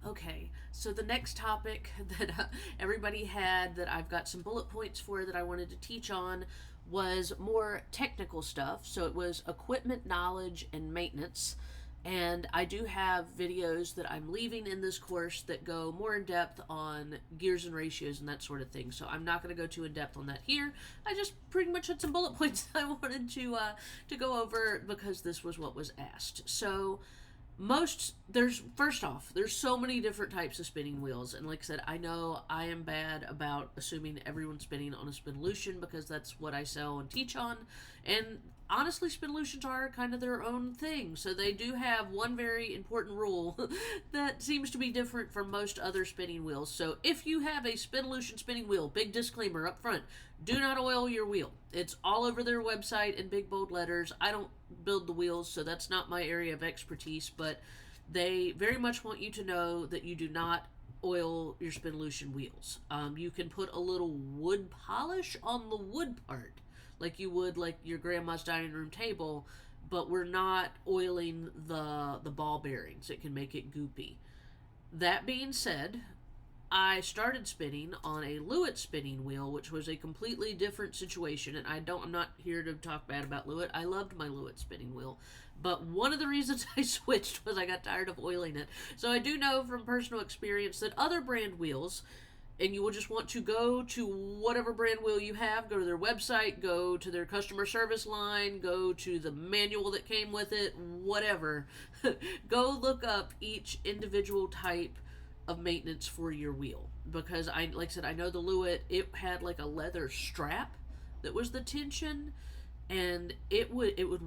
Okay, so the next topic that everybody had that I've got some bullet points for that I wanted to teach on was more technical stuff. So it was equipment knowledge and maintenance. And I do have videos that I'm leaving in this course that go more in depth on gears and ratios and that sort of thing. So I'm not going to go too in depth on that here. I just pretty much had some bullet points I wanted to go over because this was what was asked. So there's so many different types of spinning wheels, and like I said, I know I am bad about assuming everyone's spinning on a Spinolution because that's what I sell and teach on. And honestly, Spinolutions are kind of their own thing, so they do have one very important rule that seems to be different from most other spinning wheels. So if you have a Spinolution spinning wheel, big disclaimer up front, do not oil your wheel. It's all over their website in big bold letters. I don't build the wheels, so that's not my area of expertise, but they very much want you to know that you do not oil your Spinolution wheels. You can put a little wood polish on the wood part, like you would like your grandma's dining room table, but we're not oiling the ball bearings. It can make it goopy. That being said, I started spinning on a Lewitt spinning wheel, which was a completely different situation. And I'm not here to talk bad about Lewitt. I loved my Lewitt spinning wheel, but one of the reasons I switched was I got tired of oiling it. So I do know from personal experience that other brand wheels, and you will just want to go to whatever brand wheel you have, go to their website, go to their customer service line, go to the manual that came with it, whatever. Go look up each individual type of maintenance for your wheel, because like I said, I know the Lewitt, it had like a leather strap that was the tension, and it would it would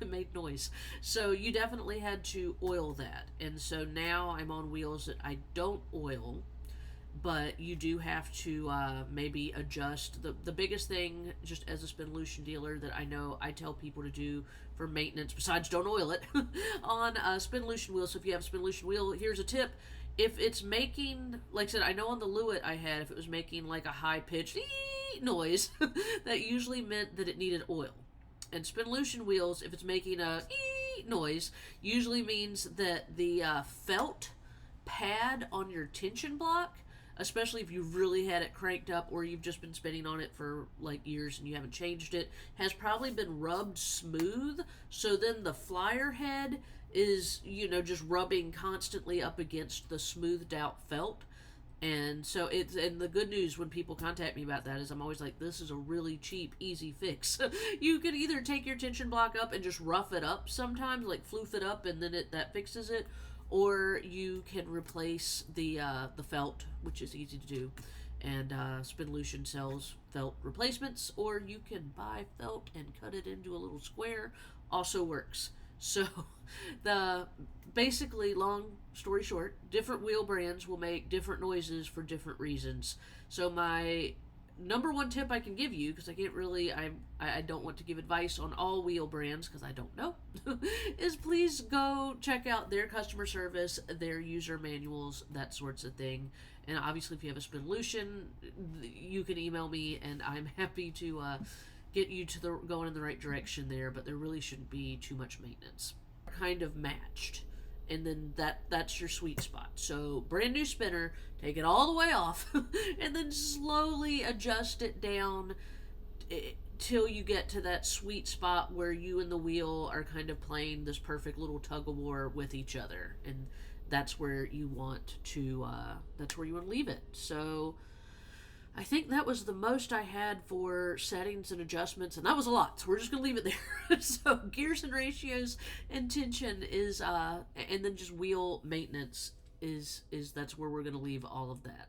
make noise, so you definitely had to oil that. And so now I'm on wheels that I don't oil, but you do have to maybe adjust. The biggest thing, just as a Spinolution dealer, that I know I tell people to do for maintenance, besides don't oil it, on a Spinolution wheel. So if you have a Spinolution wheel, here's a tip. If it's making, like I said, I know on the Lewitt I had, if it was making like a high-pitched noise, that usually meant that it needed oil. And Spinolution wheels, if it's making a noise, usually means that the felt pad on your tension block, especially if you really had it cranked up or you've just been spinning on it for like years and you haven't changed it, has probably been rubbed smooth. So then the flyer head is, just rubbing constantly up against the smoothed out felt. And so and the good news when people contact me about that is I'm always like, this is a really cheap, easy fix. You can either take your tension block up and just rough it up sometimes, like floof it up, and then that fixes it, or you can replace the felt, which is easy to do. And Spinolution sells felt replacements, or you can buy felt and cut it into a little square. Also works. So basically, long story short, different wheel brands will make different noises for different reasons. So my number one tip I can give you, because I can't really, I don't want to give advice on all wheel brands because I don't know, is please go check out their customer service, their user manuals, that sorts of thing. And obviously, if you have a Spinolution, you can email me, and I'm happy to get you to going in the right direction there. But there really shouldn't be too much maintenance. Kind of matched, and then that's your sweet spot. So brand new spinner, take it all the way off, and then slowly adjust it down till you get to that sweet spot where you and the wheel are kind of playing this perfect little tug of war with each other, and that's where you want to leave it. So I think that was the most I had for settings and adjustments, and that was a lot, so we're just going to leave it there. So gears and ratios and tension is, and then just wheel maintenance is that's where we're going to leave all of that.